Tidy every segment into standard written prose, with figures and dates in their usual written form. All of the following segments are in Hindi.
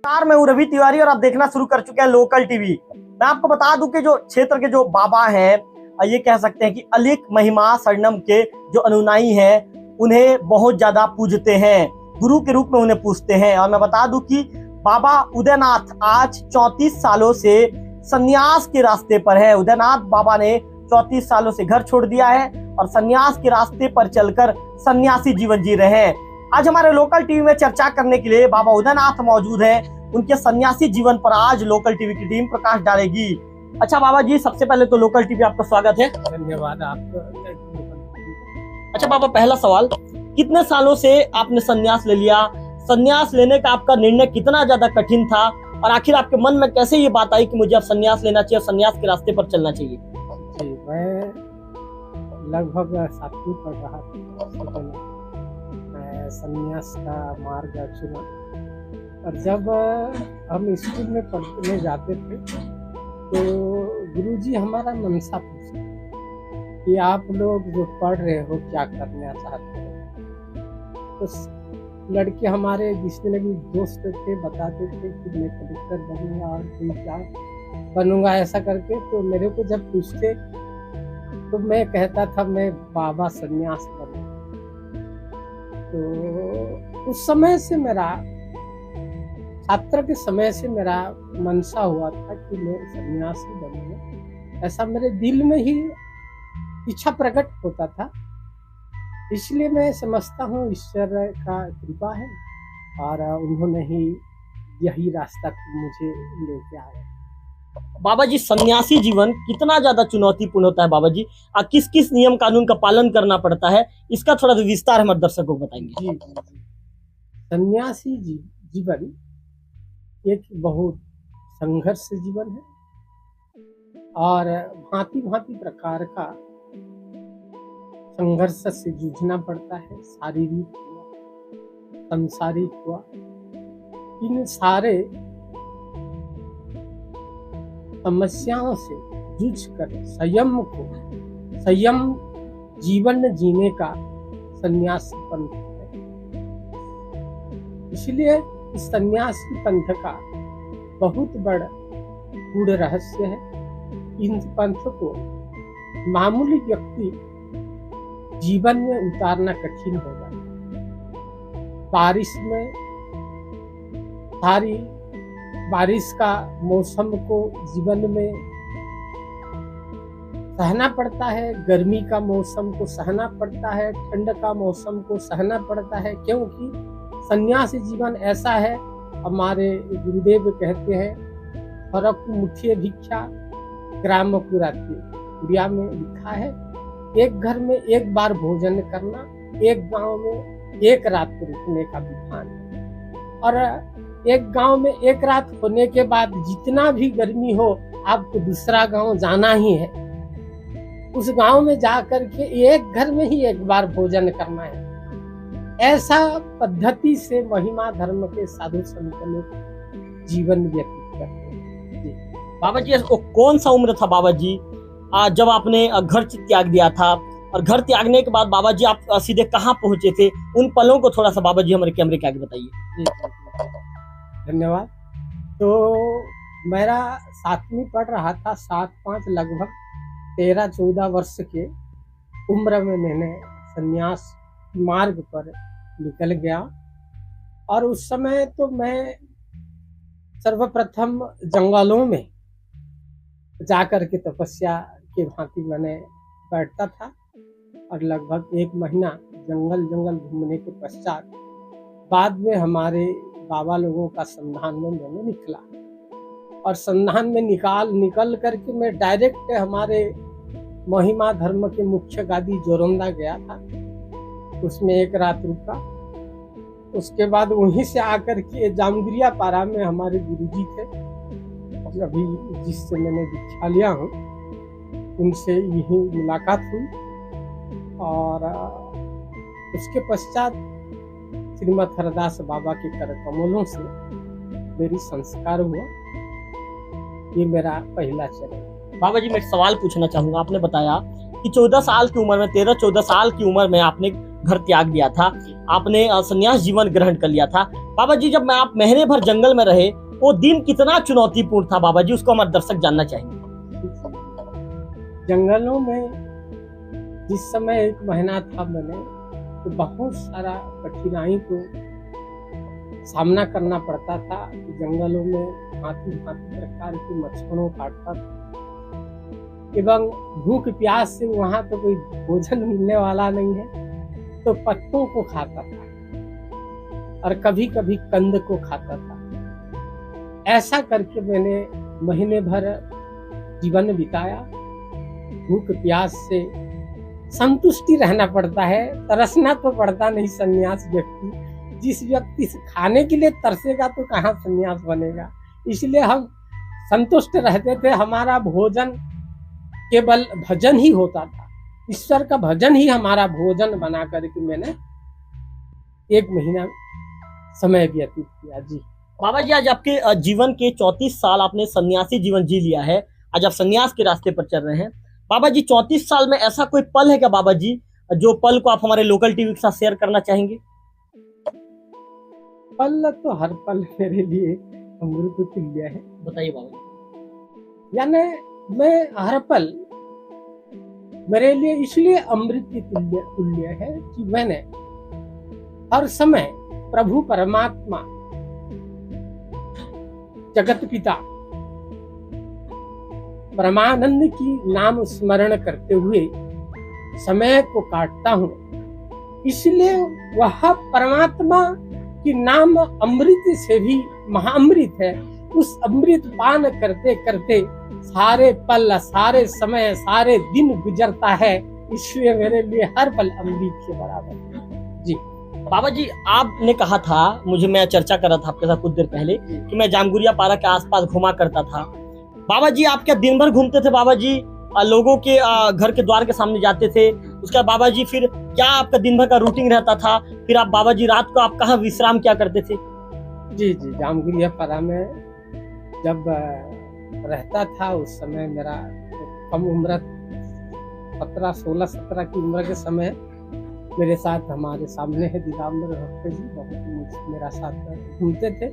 नमस्कार, मैं हूं रवि तिवारी और आप देखना शुरू कर चुके हैं लोकल टीवी। मैं आपको बता दूं कि जो क्षेत्र के जो बाबा हैं, ये कह सकते हैं कि अलिक महिमा शरणम के जो अनुयायी हैं, उन्हें बहुत ज्यादा पूजते हैं, गुरु के रूप में उन्हें पूजते हैं। और मैं बता दूं कि बाबा उदयनाथ आज 34 सालों से संन्यास के रास्ते पर है। उदयनाथ बाबा ने 34 सालों से घर छोड़ दिया है और संन्यास के रास्ते पर चलकर सन्यासी जीवन जी रहे हैं। आज हमारे लोकल टीवी में चर्चा करने के लिए बाबा उदयनाथ मौजूद हैं। उनके सन्यासी जीवन पर आज लोकल टीवी की टीम प्रकाश डालेगी। अच्छा बाबा जी, सबसे पहले तो लोकल टीवी आपका स्वागत है। धन्यवाद आपका। अच्छा बाबा, पहला सवाल, कितने सालों से आपने सन्यास ले लिया? सन्यास लेने का आपका निर्णय कितना ज्यादा कठिन था और आखिर आपके मन में कैसे ये बात आई कि मुझे अब सन्यास लेना चाहिए, सन्यास के रास्ते पर चलना चाहिए? जी, मैं लगभग 7वीं पढ़ रहा था, उससे पहले मैं सन्यास का मार्ग चुना। और जब हम स्कूल में पढ़ने जाते थे तो गुरुजी हमारा मनसा पूछते कि आप लोग जो पढ़ रहे हो क्या करना चाहते हो। तो लड़के हमारे जिसमें भी दोस्त थे बताते थे कि मैं कलेक्टर बनूंगा और कोई क्या बनूंगा ऐसा करके। तो मेरे को जब पूछते तो मैं कहता था मैं बाबा सन्यास बनूंगा। तो उस समय से मेरा, छात्र के समय से मेरा मनसा हुआ था कि मैं सन्यासी बनूंगा। ऐसा मेरे दिल में ही इच्छा प्रकट होता था। इसलिए मैं समझता हूँ ईश्वर का कृपा है और उन्होंने ही यही रास्ता मुझे लेके आया। बाबा जी, सन्यासी जीवन कितना ज्यादा चुनौतीपूर्ण होता है बाबा जी? किस किस नियम कानून का पालन करना पड़ता है, इसका थोड़ा सा विस्तार हमारे दर्शकों को बताएंगे। जी, सन्यासी जीवन एक बहुत संघर्ष जीवन है और भांति भांति प्रकार का संघर्ष से जूझना पड़ता है। शारीरिक हुआ, सांसारिक हुआ, इन सारे समस्याओं से जूझकर संयम जीवन जीने का सन्यासी पंथ है। इसलिए इस सन्यासी पंथ का बहुत बड़ा गूढ़ रहस्य है। इन पंथ को मामूली व्यक्ति जीवन में उतारना कठिन हो जाता है। बारिश में बारिश का मौसम को जीवन में सहना पड़ता है, गर्मी का मौसम को सहना पड़ता है, ठंड का मौसम को सहना पड़ता है, क्योंकि सन्यासी जीवन ऐसा है। हमारे गुरुदेव कहते हैं, फरक मुठिए भिक्षा ग्राम कुराती, उड़िया में लिखा है, एक घर में एक बार भोजन करना, एक गांव में एक रात रुकने का विधान है। और एक गांव में एक रात होने के बाद जितना भी गर्मी हो, आपको दूसरा गांव जाना ही है। उस गांव में जाकर के एक घर में ही एक बार भोजन करना है। ऐसा पद्धति से महिमा धर्म के साधु संत लोग जीवन व्यतीत करते हैं। बाबा जी, कौन सा उम्र था बाबा जी जब आपने घर त्याग दिया था? और घर त्यागने के बाद बाबा जी आप सीधे कहाँ पहुंचे थे? उन पलों को थोड़ा सा बाबा जी हमारे कैमरे के आगे बताइए। धन्यवाद। तो मेरा 7वीं पढ़ रहा था, 7-5 लगभग 13-14 वर्ष के उम्र में मैंने सन्यास मार्ग पर निकल गया। और उस समय तो मैं सर्वप्रथम जंगलों में जाकर के तपस्या के भांति मैंने बैठता था और लगभग 1 महीना जंगल घूमने के पश्चात बाद में हमारे बाबा लोगों का संधान में मैंने निकला। और संधान में निकल करके मैं डायरेक्ट हमारे महिमा धर्म के मुख्य गादी जोरंदा गया था। उसमें एक रात रुका। उसके बाद वहीं से आकर के जामगिरिया पारा में हमारे गुरुजी थे, अभी जिससे मैंने दीक्षा लिया हूँ, उनसे यही मुलाकात हुई। और उसके पश्चात श्रीमद हरदास बाबा के कर कमलों से मेरी संस्कार हुआ। ये मेरा पहला चरण। बाबा जी, मैं एक सवाल पूछना चाहूंगा। आपने बताया कि 14 साल की उम्र में, 13-14 साल की उम्र में आपने घर त्याग दिया था, आपने संन्यास जीवन ग्रहण कर लिया था। बाबा जी, जब आप महीने भर जंगल में रहे, वो दिन कितना चुनौतीपूर्ण था बाबा जी, उसको हमारे दर्शक जानना चाहेंगे। जंगलों में जिस समय 1 महीना था मैंने, तो बहुत सारा कठिनाई को सामना करना पड़ता था। जंगलों में भांति भांति प्रकार के मच्छरों काटता था एवं भूख प्यास से वहां तो कोई भोजन मिलने वाला नहीं है, तो पत्तों को खाता था और कभी कभी कंद को खाता था। ऐसा करके मैंने महीने भर जीवन बिताया। भूख प्यास से संतुष्टि रहना पड़ता है, तरसना तो पड़ता नहीं। सन्यास व्यक्ति, जिस व्यक्ति से खाने के लिए तरसेगा तो कहाँ सन्यास बनेगा। इसलिए हम संतुष्ट रहते थे। हमारा भोजन केवल भजन ही होता था, ईश्वर का भजन ही हमारा भोजन बना करके मैंने 1 महीना समय व्यतीत किया। जी बाबा जी, आज आपके जीवन के 34 साल आपने सन्यासी जीवन जी लिया है। आज आप सन्यास के रास्ते पर चल रहे हैं। बाबा जी, 34 साल में ऐसा कोई पल है क्या बाबा जी, जो पल को आप हमारे लोकल टीवी के साथ शेयर करना चाहेंगे? पल तो हर पल मेरे लिए अमृत तुल्य है। बताइए बाबा जी। यानी मैं हर पल मेरे लिए इसलिए अमृत तुल्य है कि मैंने हर समय प्रभु परमात्मा, जगत पिता परमानंद की नाम स्मरण करते हुए समय को काटता हूँ। इसलिए वह परमात्मा की नाम अमृत से भी महाअमृत है। उस अमृत पान करते करते सारे पल, सारे समय, सारे दिन गुजरता है। इसलिए मेरे लिए हर पल अमृत के बराबर है। जी बाबा जी, आपने कहा था, मैं चर्चा कर रहा था आपके साथ कुछ देर पहले, कि मैं जामगुरिया पारा के आसपास घुमा करता था। बाबा जी, आप क्या दिन भर घूमते थे बाबा जी? लोगों के घर के द्वार के सामने जाते थे? उसके बाद बाबा जी फिर क्या आपका दिन भर का रूटीन रहता था? फिर आप बाबा जी रात को आप कहाँ विश्राम क्या करते थे? जी जामगुरिया पारा में जब रहता था, उस समय मेरा कम उम्र 16-17 की उम्र के समय मेरे साथ, हमारे सामने है दिगंबर भक्त जी, बहुत मेरा साथ घूमते थे।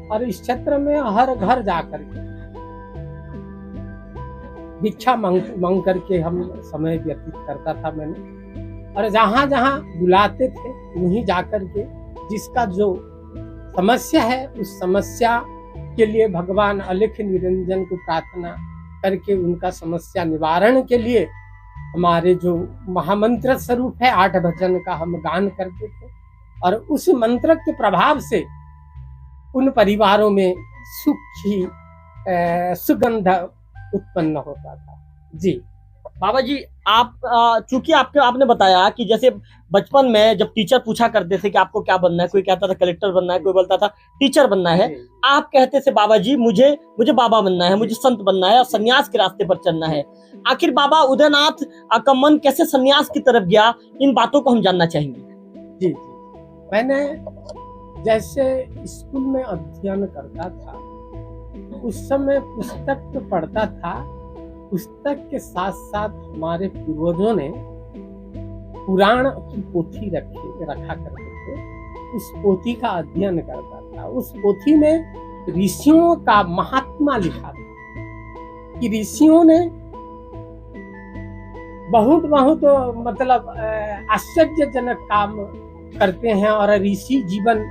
और इस क्षेत्र में हर घर जाकर के भिक्षा मांग करके हम समय व्यतीत करता था मैंने। और जहाँ जहाँ बुलाते थे वहीं जाकर के जिसका जो समस्या है उस समस्या के लिए भगवान अलेख निरंजन को प्रार्थना करके उनका समस्या निवारण के लिए हमारे जो महामंत्र स्वरूप है 8 भजन का हम गान करते थे। और उस मंत्र के प्रभाव से उन परिवारों में सुख की सुगंध उत्पन्न होता था। जी बाबा जी, आप चूंकि आपने बताया कि जैसे बचपन में जब टीचर पूछा करते थे कि आपको क्या बनना है, कोई कहता था कलेक्टर बनना है, कोई बोलता था टीचर बनना है, आप कहते थे बाबा जी मुझे बाबा बनना है, मुझे संत बनना है और सन्यास के रास्ते पर चलना है। आखिर बाबा उदयनाथ का मन कैसे सन्यास की तरफ गया, इन बातों को हम जानना चाहेंगे। जी मैंने जैसे स्कूल में अध्ययन करता था, उस समय पुस्तक तो पढ़ता था, पुस्तक के साथ साथ हमारे पूर्वजों ने पुराण की पोथी रखा करते थे। उस पोथी का अध्ययन करता था। उस पोथी में ऋषियों का महात्मा लिखा था कि ऋषियों ने बहुत मतलब आश्चर्यजनक काम करते हैं और ऋषि जीवन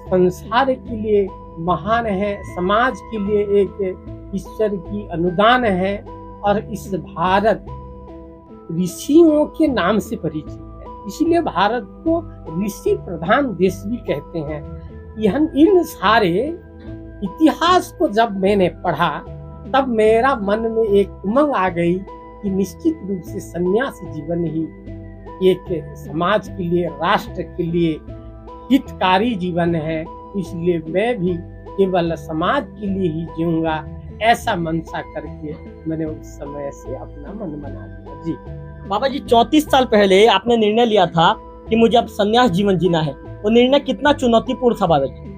संसार के लिए महान है, समाज के लिए एक ईश्वर की अनुदान है और इस भारत ऋषियों के नाम से परिचित है। इसलिए भारत को ऋषि प्रधान देश भी कहते हैं। इन सारे इतिहास को जब मैंने पढ़ा तब मेरा मन में एक उमंग आ गई कि निश्चित रूप से सन्यास जीवन ही एक समाज के लिए, राष्ट्र के लिए हितकारी जीवन है। इसलिए मैं भी केवल समाज के लिए ही जीऊंगा, ऐसा मनसा करके मैंने उस समय से अपना मन बना लिया। जी बाबा जी, 34 साल पहले आपने निर्णय लिया था कि मुझे अब सन्यास जीवन जीना है। वो निर्णय कितना चुनौतीपूर्ण था बाबा जी?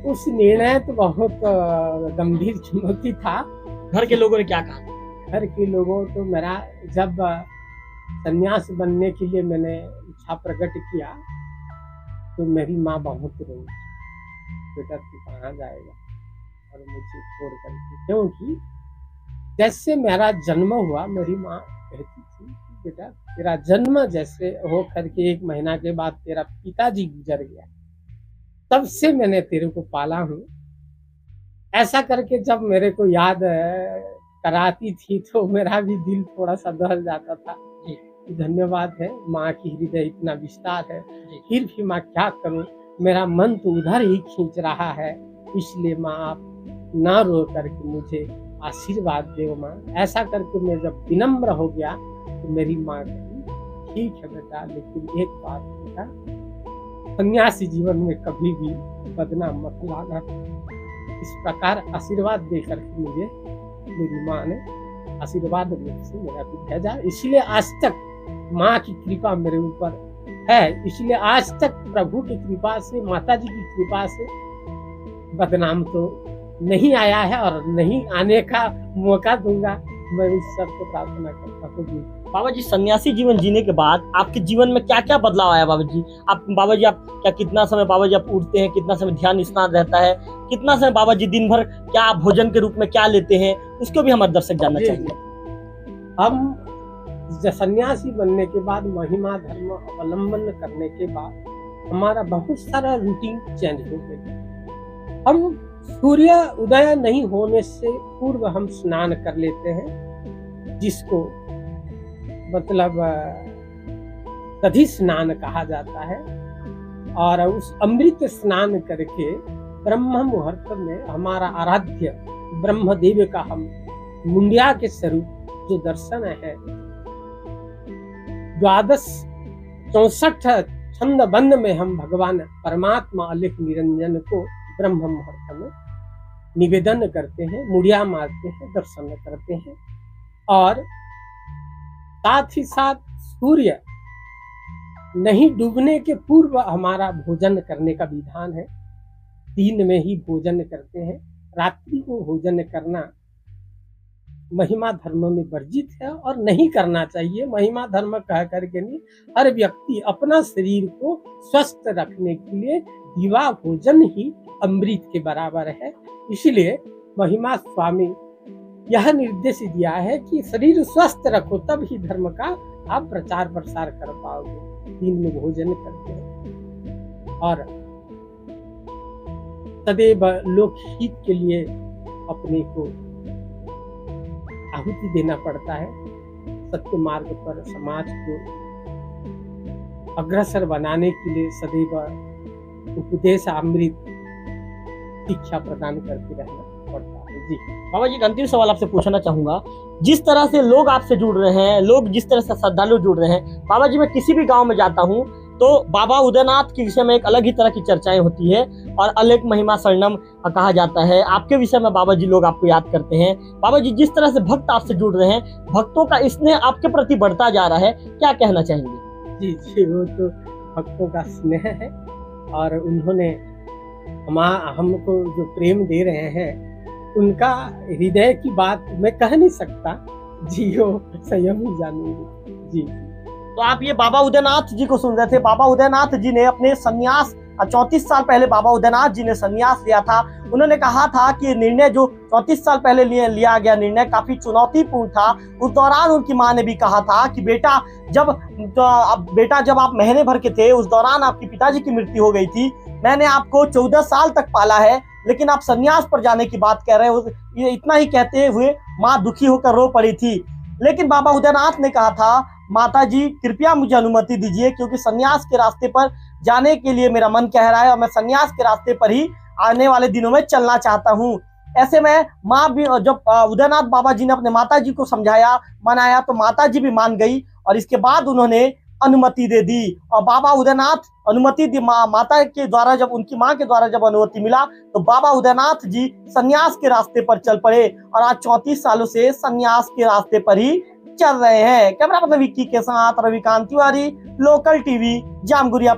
उस निर्णय तो बहुत गंभीर चुनौती था। घर के लोगों ने क्या कहा? घर के लोगों तो मेरा जब सन्यास बनने के लिए मैंने इच्छा प्रकट किया तो मेरी माँ बहुत रोई, बेटा तू कहाँ जाएगा और मुझे छोड़ करके। क्योंकि जैसे मेरा जन्म हुआ मेरी माँ कहती थी कि बेटा तेरा जन्म जैसे हो करके 1 महीना के बाद तेरा पिताजी गुजर गया, तब से मैंने तेरे को पाला हूँ। ऐसा करके जब मेरे को याद कराती थी तो मेरा भी दिल थोड़ा सा दहल जाता था। धन्यवाद है, माँ की हृदय इतना विस्तार है, फिर भी माँ क्या करूँ, मेरा मन तो उधर ही खींच रहा है। इसलिए माँ आप ना रो करके मुझे आशीर्वाद दो माँ। ऐसा करके मैं जब विनम्र हो गया तो मेरी माँ कही ठीक है बेटा, लेकिन एक बात बेटा, सन्यासी जीवन में कभी भी बदनाम मत लाना। इस प्रकार आशीर्वाद दे करके मुझे मेरी माँ ने आशीर्वाद से मेरा भी भेजा। इसलिए आज तक माँ की कृपा मेरे ऊपर है, इसलिए आज तक प्रभु की कृपा से, माता जी की कृपा से बदनाम तो नहीं आया है और नहीं आने का मौका दूंगा। मैं उस सब को प्रार्थना करता हूँ जी। बाबा जी, सन्यासी जीवन जीने के बाद आपके जीवन में क्या क्या बदलाव आया बाबा जी? आप क्या कितना समय बाबा जी आप उठते हैं, कितना समय ध्यान स्नान रहता है, कितना समय बाबा जी दिन भर क्या भोजन के रूप में क्या लेते हैं, उसको भी हमारे दर्शक जानना चाहिए। हम सन्यासी बनने के बाद, महिमा धर्म अवलंबन करने के बाद हमारा बहुत सारा रूटीन चेंज हो गया। हम सूर्य उदय नहीं होने से पूर्व हम स्नान कर लेते हैं, जिसको मतलब दधी स्नान कहा जाता है। और उस अमृत स्नान करके ब्रह्म मुहूर्त में हमारा आराध्य ब्रह्मदेव का हम मुंडिया के स्वरूप जो दर्शन है, 64 छंद बंद में हम भगवान परमात्मा अलेख निरंजन को ब्रह्म मुहूर्त में निवेदन करते हैं, मुड़िया मारते हैं, दर्शन करते हैं। और साथ ही साथ सूर्य नहीं डूबने के पूर्व हमारा भोजन करने का विधान है। दिन में ही भोजन करते हैं, रात्रि को भोजन करना महिमा धर्म में वर्जित है और नहीं करना चाहिए। महिमा धर्म कह करके नहीं, हर व्यक्ति अपना शरीर को स्वस्थ रखने के लिए दिवा भोजन ही अमृत के बराबर है। इसलिए महिमा स्वामी यह निर्देश दिया है कि शरीर स्वस्थ रखो, तब ही धर्म का आप प्रचार प्रसार कर पाओगे। दिन में भोजन करते हैं और सदैव लोकहित के लिए अपने को आहुति देना पड़ता है। सत्य मार्ग पर समाज को अग्रसर बनाने के लिए सदैव उपदेश अमृत शिक्षा प्रदान करते रहना पड़ता है जी। बाबा जी, एक अंतिम सवाल आपसे पूछना चाहूंगा, जिस तरह से लोग आपसे जुड़ रहे हैं, लोग जिस तरह से श्रद्धालु जुड़ रहे हैं, बाबा जी मैं किसी भी गांव में जाता हूं तो बाबा उदयनाथ के विषय में एक अलग ही तरह की चर्चाएं होती है और अलेख महिमा शरणम कहा जाता है। आपके विषय में बाबा जी लोग आपको याद करते हैं। बाबा जी, जिस तरह से भक्त आपसे जुड़ रहे हैं, भक्तों का स्नेह आपके प्रति बढ़ता जा रहा है, क्या कहना चाहेंगे? जी जी, वो तो भक्तों का स्नेह है और उन्होंने हमको जो प्रेम दे रहे हैं, उनका हृदय की बात मैं कह नहीं सकता जी, वो स्वयं ही जानेंगे जी। तो आप ये बाबा उदयनाथ जी को सुन रहे थे। बाबा उदयनाथ जी ने अपने संन्यास 34 साल पहले बाबा उदयनाथ जी ने संन्यास लिया था। उन्होंने कहा था कि निर्णय जो 34 साल पहले लिया गया निर्णय काफी चुनौतीपूर्ण था। उस दौरान उनकी माँ ने भी कहा था कि बेटा जब आप महीने भर के थे, उस दौरान आपके पिताजी की मृत्यु हो गई थी। मैंने आपको 14 साल तक पाला है, लेकिन आप संन्यास पर जाने की बात कह रहे हो। ये इतना ही कहते हुए माँ दुखी होकर रो पड़ी थी। लेकिन बाबा उदयनाथ ने कहा था, माता जी कृपया मुझे अनुमति दीजिए, क्योंकि संन्यास के रास्ते पर जाने के लिए मेरा मन कह रहा है और मैं संन्यास के रास्ते पर ही आने वाले दिनों में चलना चाहता हूँ। ऐसे में माँ भी, जब उदयनाथ बाबा जी ने अपने माता जी को समझाया, मनाया, तो माता जी भी मान गई और इसके बाद उन्होंने अनुमति दे दी। और बाबा उदयनाथ अनुमति दी, माता के द्वारा जब उनकी माँ के द्वारा जब अनुमति मिला तो बाबा उदयनाथ जी संन्यास के रास्ते पर चल पड़े और आज 34 सालों से संन्यास के रास्ते पर ही चल रहे हैं। कैमरा पर्सन विक्की के साथ रविकांत तिवारी, लोकल टीवी, जामगुरिया।